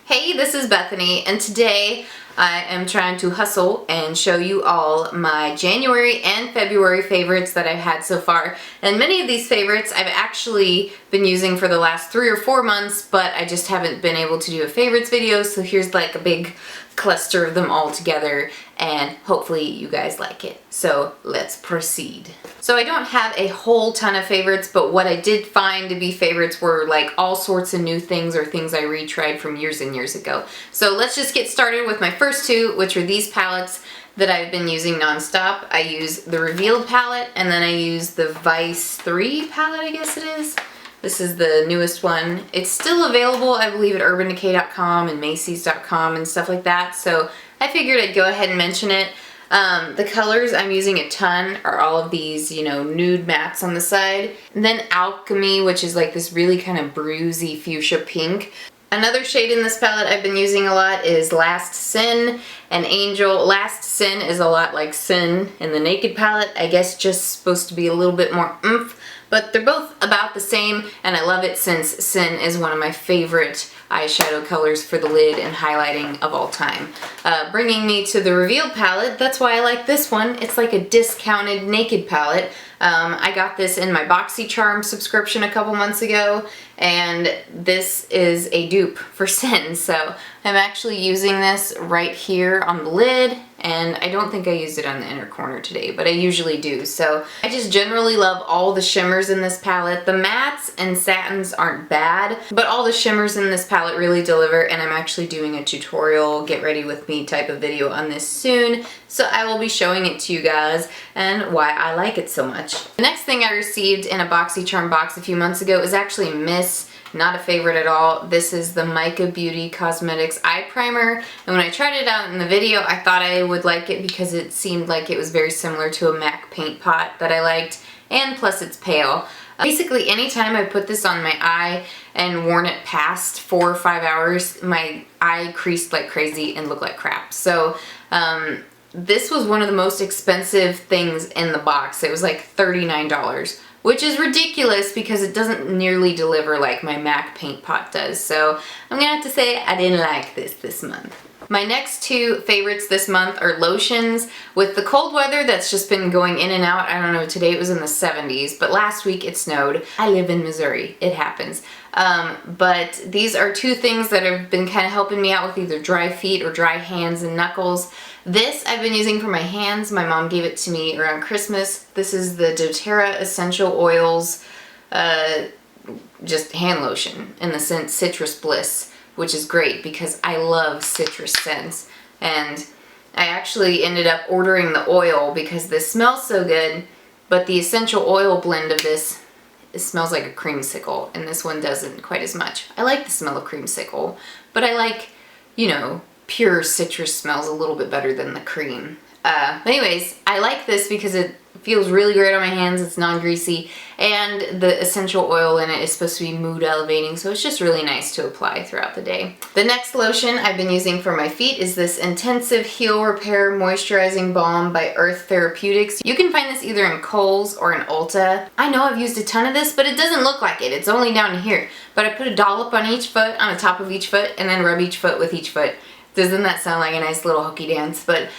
Hey, this is Bethany, and today I am trying to hustle and show you all my January and February favorites that I've had so far. And many of these favorites I've actually been using for the last 3 or 4 months, but I just haven't been able to do a favorites video, so here's like a big cluster of them all together, and hopefully you guys like it. So let's proceed. So I don't have a whole ton of favorites, but what I did find to be favorites were like all sorts of new things or things I retried from years and years ago. So let's just get started with my first two, which are these palettes that I've been using nonstop. I use the Revealed palette, and then I use the Vice 3 palette, I guess it is. This is the newest one. It's still available, I believe, at urbandecay.com and Macy's.com and stuff like that, so I figured I'd go ahead and mention it. The colors I'm using a ton are all of these, you know, nude mattes on the side. And then Alchemy, which is like this really kind of bruisey fuchsia pink. Another shade in this palette I've been using a lot is Last Sin and Angel. Last Sin is a lot like Sin in the Naked palette. I guess just supposed to be a little bit more oomph, but they're both about the same, and I love it since Sin is one of my favorite eyeshadow colors for the lid and highlighting of all time. Bringing me to the Revealed palette, that's why I like this one. It's like a discounted Naked palette. I got this in my BoxyCharm subscription a couple months ago, and this is a dupe for Sin, so I'm actually using this right here on the lid, and I don't think I used it on the inner corner today, but I usually do. So I just generally love all the shimmers in this palette. The mattes and satins aren't bad, but all the shimmers in this palette really deliver, and I'm actually doing a tutorial, get ready with me type of video on this soon, so I will be showing it to you guys and why I like it so much. The next thing I received in a BoxyCharm box a few months ago is actually Miss. Not a favorite at all. This is the Mica Beauty Cosmetics Eye Primer, and when I tried it out in the video, I thought I would like it because it seemed like it was very similar to a MAC paint pot that I liked, and plus it's pale. Basically, anytime I put this on my eye and worn it past 4 or 5 hours, my eye creased like crazy and looked like crap. So this was one of the most expensive things in the box. It was like $39. Which is ridiculous because it doesn't nearly deliver like my MAC paint pot does. So I'm gonna have to say I didn't like this month. My next two favorites this month are lotions. With the cold weather that's just been going in and out, I don't know, today it was in the 70s, but last week it snowed. I live in Missouri, it happens. But these are two things that have been kind of helping me out with either dry feet or dry hands and knuckles. This I've been using for my hands. My mom gave it to me around Christmas. This is the Doterra Essential Oils just hand lotion in the scent Citrus Bliss, which is great because I love citrus scents. And I actually ended up ordering the oil because this smells so good, but the essential oil blend of this, it smells like a creamsicle, and this one doesn't quite as much. I like the smell of creamsicle, but I like, you know, pure citrus smells a little bit better than the cream. Anyways, I like this because it feels really great on my hands, it's non-greasy, and the essential oil in it is supposed to be mood elevating, so it's just really nice to apply throughout the day. The next lotion I've been using for my feet is this Intensive Heel Repair Moisturizing Balm by Earth Therapeutics. You can find this either in Kohl's or in Ulta. I know I've used a ton of this, but it doesn't look like it. It's only down here. But I put a dollop on each foot, on the top of each foot, and then rub each foot with each foot. Doesn't that sound like a nice little hooky dance? But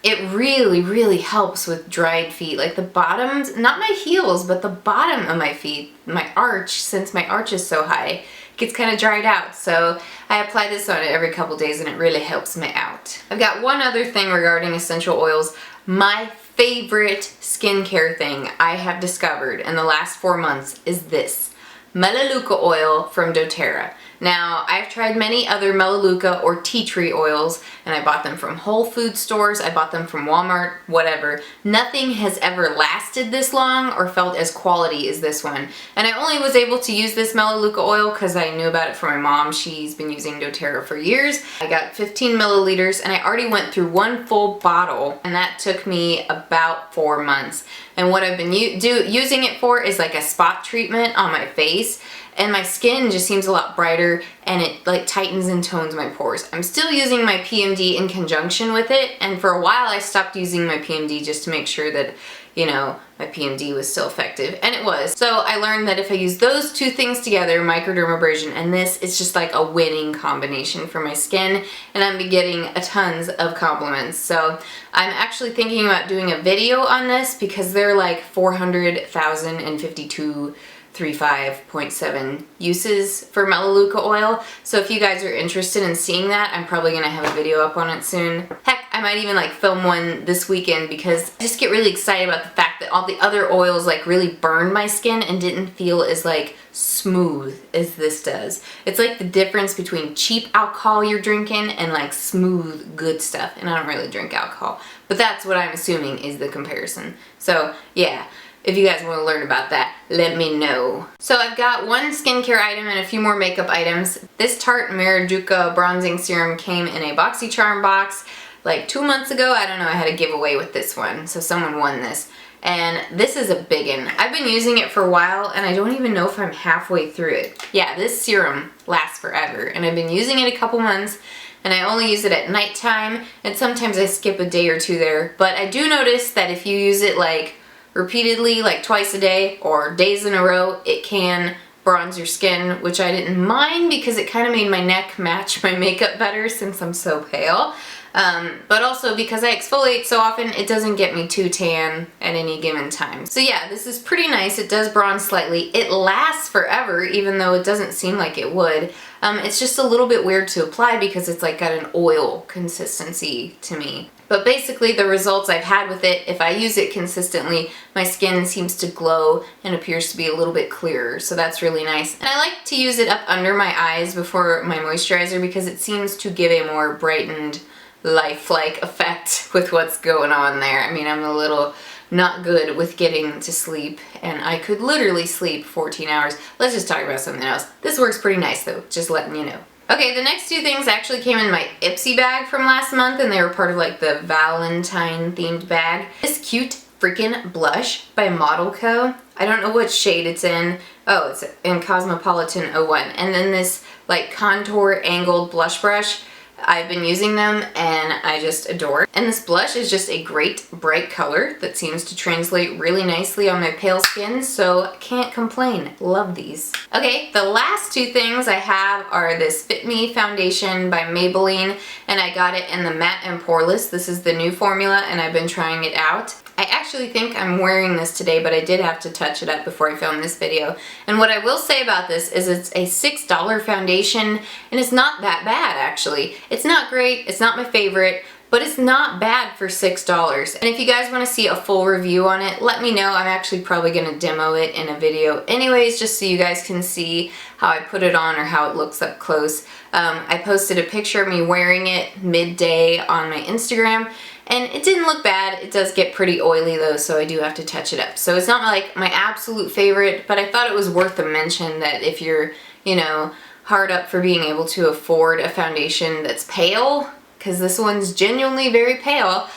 it really, really helps with dried feet. Like the bottoms, not my heels, but the bottom of my feet, my arch, since my arch is so high, gets kind of dried out. So I apply this on it every couple days and it really helps me out. I've got one other thing regarding essential oils. My favorite skincare thing I have discovered in the last 4 months is this Melaluca Oil from Doterra. Now, I've tried many other Melaluca or tea tree oils, and I bought them from Whole Foods stores, I bought them from Walmart, whatever. Nothing has ever lasted this long or felt as quality as this one. And I only was able to use this Melaluca oil because I knew about it from my mom. She's been using Doterra for years. I got 15 milliliters, and I already went through 1 full bottle, and that took me about 4 months. And what I've been using it for is like a spot treatment on my face. And my skin just seems a lot brighter, and it like tightens and tones my pores. I'm still using my PMD in conjunction with it, and for a while I stopped using my PMD just to make sure that, you know, my PMD was still effective, and it was. So I learned that if I use those two things together, microdermabrasion and this, it's just like a winning combination for my skin, and I'm getting a tons of compliments. So I'm actually thinking about doing a video on this because they're like 400,052 35.7 uses for Melaluca oil. So if you guys are interested in seeing that, I'm probably gonna have a video up on it soon. Heck, I might even like film one this weekend because I just get really excited about the fact that all the other oils like really burned my skin and didn't feel as like smooth as this does. It's like the difference between cheap alcohol you're drinking and like smooth good stuff. And I don't really drink alcohol, but that's what I'm assuming is the comparison. So yeah. If you guys want to learn about that, let me know. So I've got one skincare item and a few more makeup items. This Tarte Maracuja bronzing serum came in a BoxyCharm box like 2 months ago. I don't know, I had a giveaway with this one, so someone won this. And this is a big one. I've been using it for a while and I don't even know if I'm halfway through it. Yeah, this serum lasts forever and I've been using it a couple months and I only use it at nighttime and sometimes I skip a day or two there. But I do notice that if you use it like repeatedly, like twice a day or days in a row, it can bronze your skin, which I didn't mind because it kind of made my neck match my makeup better since I'm so pale. But also because I exfoliate so often, it doesn't get me too tan at any given time. So yeah, this is pretty nice. It does bronze slightly. It lasts forever, even though it doesn't seem like it would. It's just a little bit weird to apply because it's like got an oil consistency to me. But basically the results I've had with it, if I use it consistently, my skin seems to glow and appears to be a little bit clearer. So that's really nice. And I like to use it up under my eyes before my moisturizer because it seems to give a more brightened, lifelike effect with what's going on there. I mean, I'm a little not good with getting to sleep and I could literally sleep 14 hours. Let's just talk about something else. This works pretty nice though, just letting you know. Okay, the next two things actually came in my Ipsy bag from last month and they were part of like the Valentine themed bag. This cute freaking blush by Model Co. I don't know what shade it's in. Oh, it's in Cosmopolitan 01. And then this like contour angled blush brush. I've been using them and I just adore it. And this blush is just a great bright color that seems to translate really nicely on my pale skin, so can't complain. Love these. Okay, the last two things I have are this Fit Me foundation by Maybelline, and I got it in the matte and poreless. This is the new formula and I've been trying it out. I actually think I'm wearing this today, but I did have to touch it up before I filmed this video. And what I will say about this is it's a $6 foundation, and it's not that bad actually. It's not great, it's not my favorite, but it's not bad for $6. And if you guys want to see a full review on it, let me know. I'm actually probably going to demo it in a video anyways, just so you guys can see how I put it on or how it looks up close. I posted a picture of me wearing it midday on my Instagram, and it didn't look bad. It does get pretty oily though, so I do have to touch it up. So it's not like my absolute favorite, but I thought it was worth a mention that if you're, you know, hard up for being able to afford a foundation that's pale, because this one's genuinely very pale,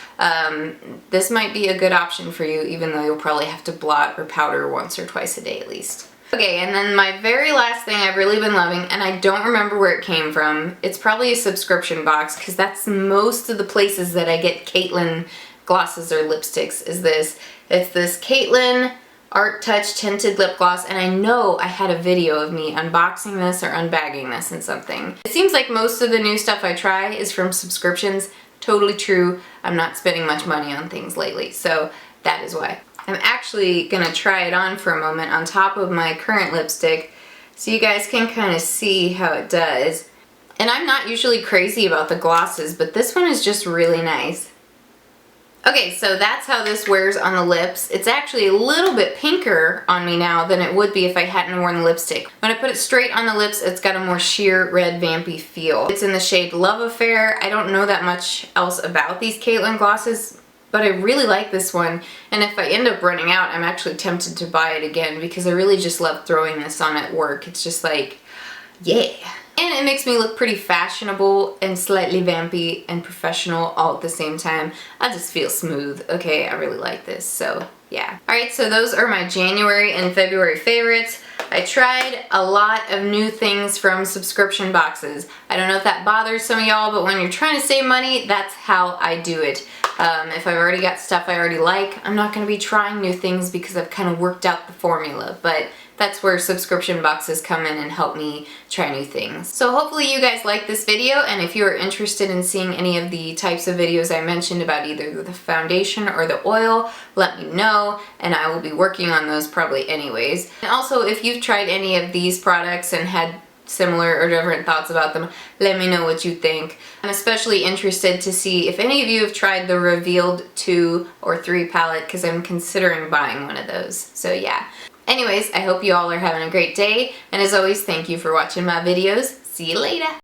this might be a good option for you, even though you'll probably have to blot or powder once or twice a day at least. Okay, and then my very last thing I've really been loving, and I don't remember where it came from. It's probably a subscription box because that's most of the places that I get CAILYN glosses or lipsticks is this. It's this CAILYN Art Touch Tinted Lip Gloss, and I know I had a video of me unboxing this or unbagging this in something. It seems like most of the new stuff I try is from subscriptions. Totally true. I'm not spending much money on things lately, so that is why. I'm actually gonna try it on for a moment on top of my current lipstick so you guys can kind of see how it does. And I'm not usually crazy about the glosses, but this one is just really nice. Okay, so that's how this wears on the lips. It's actually a little bit pinker on me now than it would be if I hadn't worn the lipstick. When I put it straight on the lips, it's got a more sheer red vampy feel. It's in the shade Love Affair. I don't know that much else about these CAILYN glosses, but I really like this one, and if I end up running out, I'm actually tempted to buy it again because I really just love throwing this on at work. It's just like, yeah. And it makes me look pretty fashionable and slightly vampy and professional all at the same time. I just feel smooth. Okay, I really like this, so yeah. Alright, so those are my January and February favorites. I tried a lot of new things from subscription boxes. I don't know if that bothers some of y'all, but when you're trying to save money, that's how I do it. If I've already got stuff I already like, I'm not going to be trying new things because I've kind of worked out the formula, but that's where subscription boxes come in and help me try new things. So hopefully you guys like this video, and if you're interested in seeing any of the types of videos I mentioned about either the foundation or the oil, let me know, and I will be working on those probably anyways. And also, if you've tried any of these products and had similar or different thoughts about them, let me know what you think. I'm especially interested to see if any of you have tried the Revealed 2 or 3 palette, because I'm considering buying one of those. So yeah. Anyways, I hope you all are having a great day, and as always, thank you for watching my videos. See you later!